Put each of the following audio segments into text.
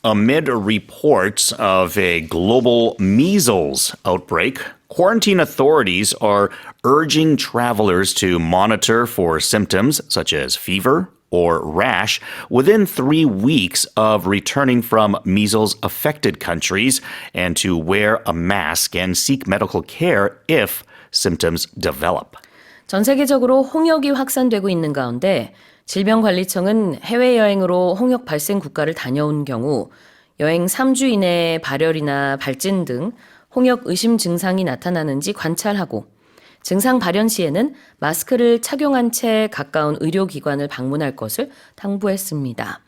Amid reports of a global measles outbreak, quarantine authorities are urging travelers to monitor for symptoms such as fever or rash within 3 weeks of returning from measles-affected countries and to wear a mask and seek medical care if symptoms develop. 전 세계적으로 홍역이 확산되고 있는 가운데 질병관리청은 해외여행으로 홍역 발생 국가를 다녀온 경우 여행 3주 이내에 발열이나 발진 등 홍역 의심 증상이 나타나는지 관찰하고 증상 발현 시에는 마스크를 착용한 채 가까운 의료기관을 방문할 것을 당부했습니다.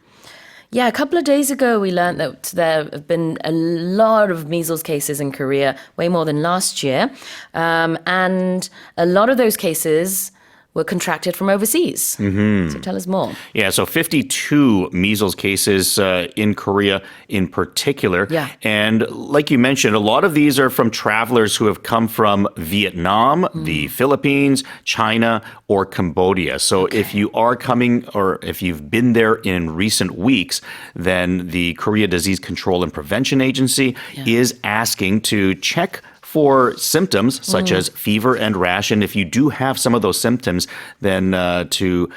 Yeah, a couple of days ago we learned that there have been a lot of measles cases in Korea, way more than last year. And a lot of those cases were contracted from overseas. So tell us more. Yeah, so 52 measles cases in Korea in particular. Yeah. And like you mentioned, a lot of these are from travelers who have come from Vietnam, the Philippines, China, or Cambodia. So if you are coming or if you've been there in recent weeks, then the Korea Disease Control and Prevention Agency is asking to check for symptoms such as fever and rash. And if you do have some of those symptoms, then to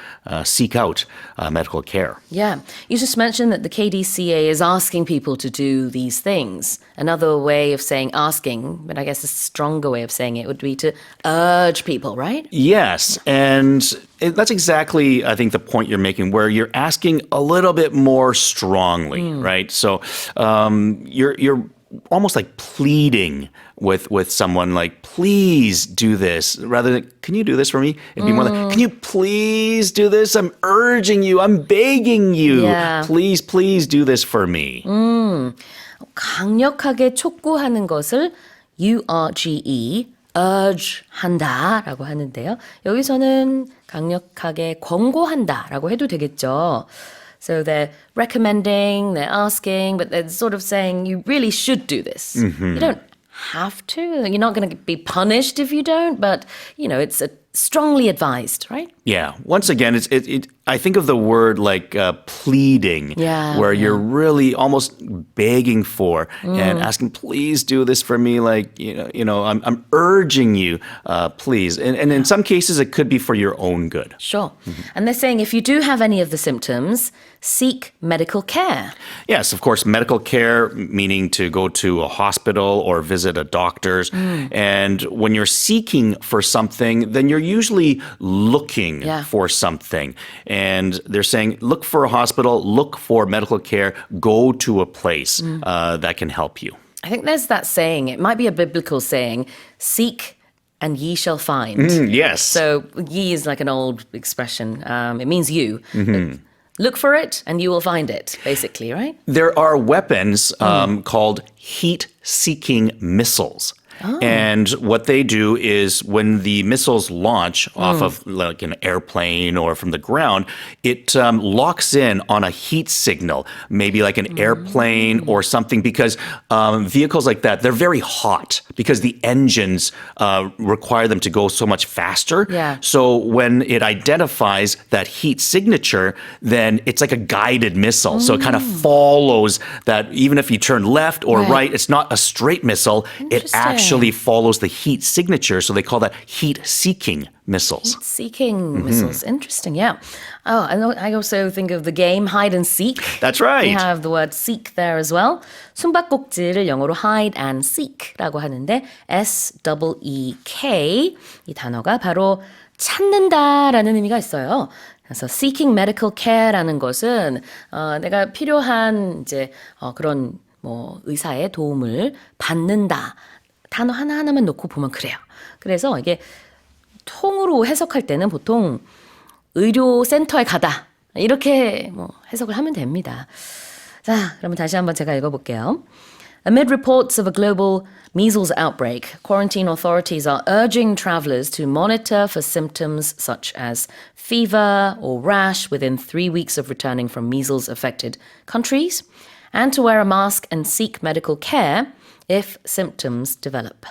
seek out medical care. Yeah. You just mentioned that the KDCA is asking people to do these things. Another way of saying asking, but I guess a stronger way of saying it would be to urge people, right? Yes. And that's exactly, I think, the point you're making, where you're asking a little bit more strongly, right? So you're almost like pleading with someone, like, please do this, rather than, can you do this for me? It'd be more like, can you please do this? I'm urging you. I'm begging you. Yeah. Please do this for me. 강력하게 촉구하는 것을 urge, urge 한다라고 하는데요. 여기서는 강력하게 권고한다라고 해도 되겠죠. So they're recommending, they're asking, but they're sort of saying you really should do this. You don't have to. You're not going to be punished if you don't, but, you know, it's strongly advised, right? Yeah. Once again, I think of the word like pleading, where you're really almost begging for and asking, please do this for me. Like, I'm urging you, please. And in some cases, it could be for your own good. Sure. And they're saying if you do have any of the symptoms, seek medical care. Yes, of course, medical care, meaning to go to a hospital or visit a doctor's. And when you're seeking for something, then you're usually looking for something. And they're saying, look for a hospital, look for medical care, go to a place that can help you. I think there's that saying, it might be a biblical saying, seek and ye shall find. Yes. So ye is like an old expression. It means you. Look for it and you will find it, basically, right? There are weapons called heat-seeking missiles. And what they do is when the missiles launch off of like an airplane or from the ground, it locks in on a heat signal, maybe like an airplane or something, because vehicles like that, they're very hot because the engines require them to go so much faster. Yeah. So when it identifies that heat signature, then it's like a guided missile. So it kind of follows that even if you turn left or right, it's not a straight missile. It actually follows the heat signature, so they call that heat-seeking missiles. Seeking missiles. Interesting, yeah. Oh, I also think of the game hide and seek. That's right. We have the word seek there as well. 숨바꼭질을 영어로 hide and seek라고 하는데 S-E-E-K 이 단어가 바로 찾는다라는 의미가 있어요. 그래서 seeking medical care라는 것은 내가 필요한 이제 그런 뭐 의사의 도움을 받는다. 단어 하나하나만 놓고 보면 그래요. 그래서 이게 통으로 해석할 때는 보통 의료센터에 가다 이렇게 뭐 해석을 하면 됩니다. 자, 그러면 다시 한번 제가 읽어볼게요. Amid reports of a global measles outbreak, quarantine authorities are urging travelers to monitor for symptoms such as fever or rash within 3 weeks of returning from measles-affected countries, and to wear a mask and seek medical care if symptoms develop.